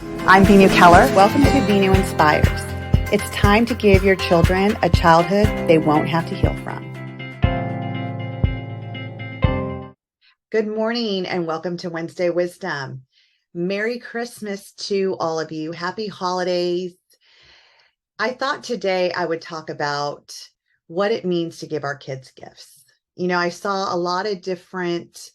I'm Venu Keller. Welcome to Venu Inspires. It's time to give your children a childhood they won't have to heal from. Good morning and welcome to Wednesday Wisdom. Merry Christmas to all of you. Happy holidays. I thought today I would talk about what it means to give our kids gifts. You know, I saw a lot of different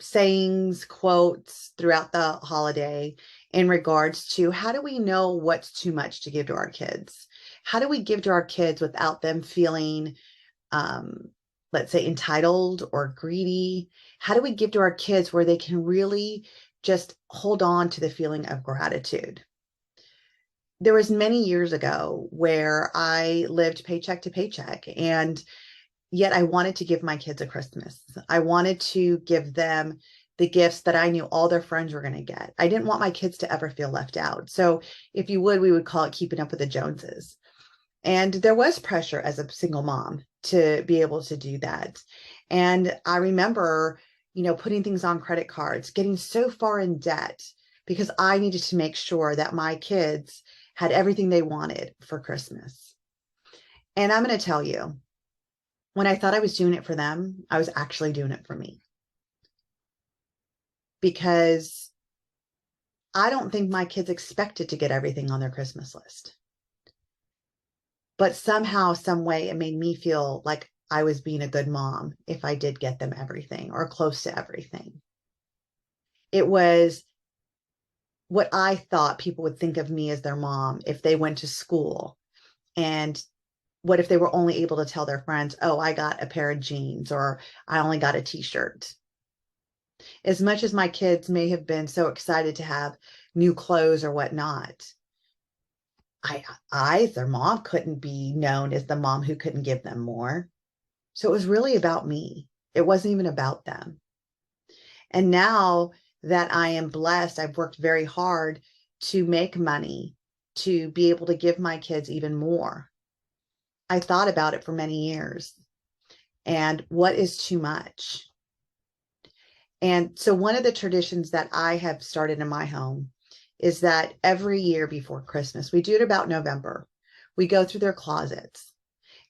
sayings, quotes throughout the holiday in regards to how do we know what's too much to give to our kids? How do we give to our kids without them feeling, let's say, entitled or greedy? How do we give to our kids where they can really just hold on to the feeling of gratitude? There was many years ago where I lived paycheck to paycheck, and yet I wanted to give my kids a Christmas. I wanted to give them the gifts that I knew all their friends were going to get. I didn't want my kids to ever feel left out. So if you would, we would call it keeping up with the Joneses. And there was pressure as a single mom to be able to do that. And I remember, putting things on credit cards, getting so far in debt because I needed to make sure that my kids had everything they wanted for Christmas. And I'm going to tell you, when I thought I was doing it for them, I was actually doing it for me. Because I don't think my kids expected to get everything on their Christmas list. But somehow, some way, it made me feel like I was being a good mom if I did get them everything or close to everything. It was what I thought people would think of me as their mom if they went to school. And what if they were only able to tell their friends, oh, I got a pair of jeans or I only got a t-shirt. As much as my kids may have been so excited to have new clothes or whatnot, I, their mom, couldn't be known as the mom who couldn't give them more. So it was really about me. It wasn't even about them. And now that I am blessed, I've worked very hard to make money to be able to give my kids even more. I thought about it for many years. And what is too much? And so one of the traditions that I have started in my home is that every year before Christmas, we do it about November. We go through their closets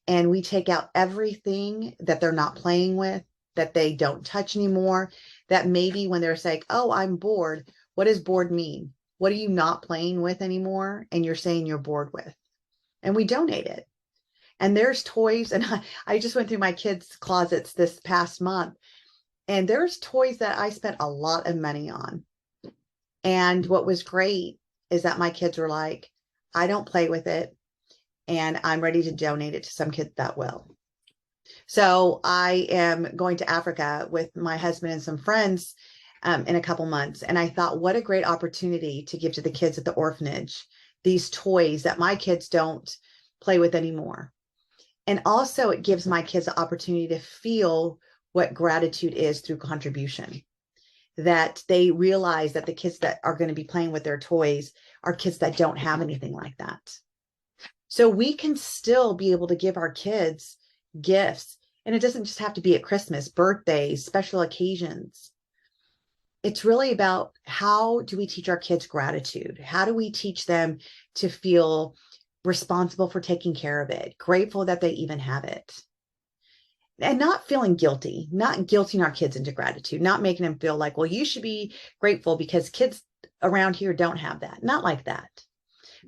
and we take out everything that they're not playing with, that they don't touch anymore, that maybe when they're saying, oh, I'm bored. What does bored mean? What are you not playing with anymore? And you're saying you're bored with. And we donate it. And there's toys. And I just went through my kids' closets this past month. And there's toys that I spent a lot of money on. And what was great is that my kids were like, I don't play with it. And I'm ready to donate it to some kids that will. So I am going to Africa with my husband and some friends in a couple months. And I thought, what a great opportunity to give to the kids at the orphanage these toys that my kids don't play with anymore. And also it gives my kids the opportunity to feel what gratitude is through contribution, that they realize that the kids that are going to be playing with their toys are kids that don't have anything like that. So we can still be able to give our kids gifts. And it doesn't just have to be at Christmas, birthdays, special occasions. It's really about how do we teach our kids gratitude? How do we teach them to feel responsible for taking care of it, grateful that they even have it? And not feeling guilty, not guilting our kids into gratitude, not making them feel like, well, you should be grateful because kids around here don't have that. Not like that.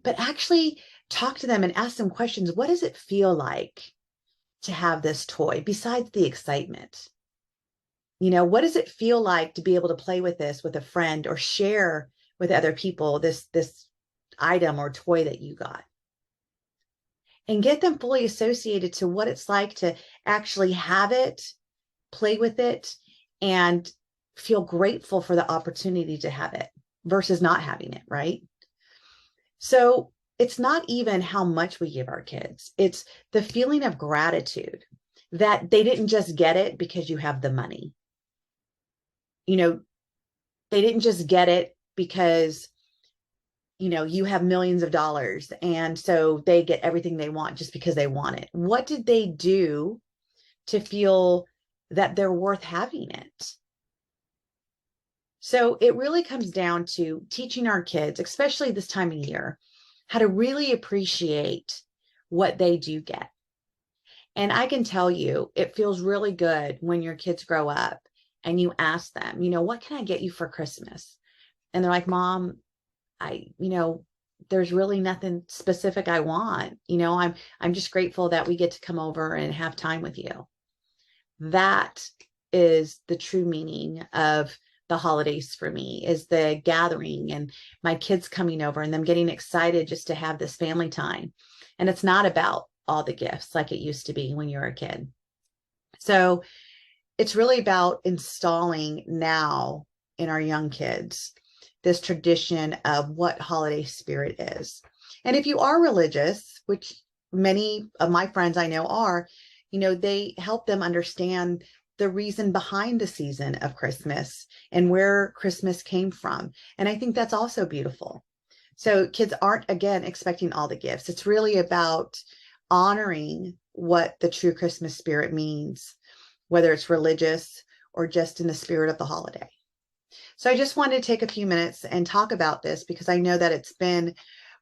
But actually talk to them and ask them questions. What does it feel like to have this toy besides the excitement? What does it feel like to be able to play with this with a friend or share with other people this item or toy that you got? And get them fully associated to what it's like to actually have it, play with it, and feel grateful for the opportunity to have it versus not having it, right? So it's not even how much we give our kids. It's the feeling of gratitude that they didn't just get it because you have the money. They didn't just get it because you have millions of dollars and so they get everything they want just because they want it. What did they do to feel that they're worth having it? So it really comes down to teaching our kids, especially this time of year, how to really appreciate what they do get. And I can tell you, it feels really good when your kids grow up and you ask them, what can I get you for Christmas? And they're like, Mom, there's really nothing specific I want. I'm just grateful that we get to come over and have time with you. That is the true meaning of the holidays for me, is the gathering and my kids coming over and them getting excited just to have this family time. And it's not about all the gifts like it used to be when you were a kid. So it's really about installing now in our young kids this tradition of what holiday spirit is. And if you are religious, which many of my friends I know are, they help them understand the reason behind the season of Christmas and where Christmas came from. And I think that's also beautiful. So kids aren't, again, expecting all the gifts. It's really about honoring what the true Christmas spirit means, whether it's religious or just in the spirit of the holiday. So I just wanted to take a few minutes and talk about this because I know that it's been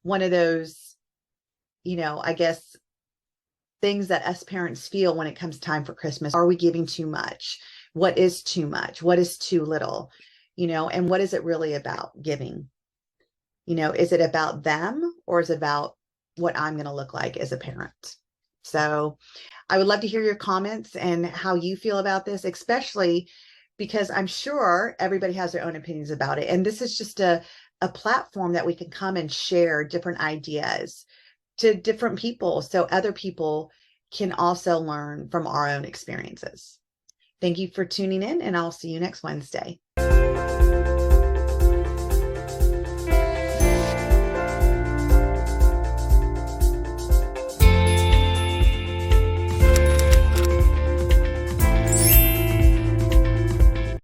one of those, I guess, things that us parents feel when it comes time for Christmas. Are we giving too much? What is too much? What is too little? And what is it really about giving? Is it about them or is it about what I'm going to look like as a parent? So I would love to hear your comments and how you feel about this, especially because I'm sure everybody has their own opinions about it. And this is just a platform that we can come and share different ideas to different people so other people can also learn from our own experiences. Thank you for tuning in, and I'll see you next Wednesday.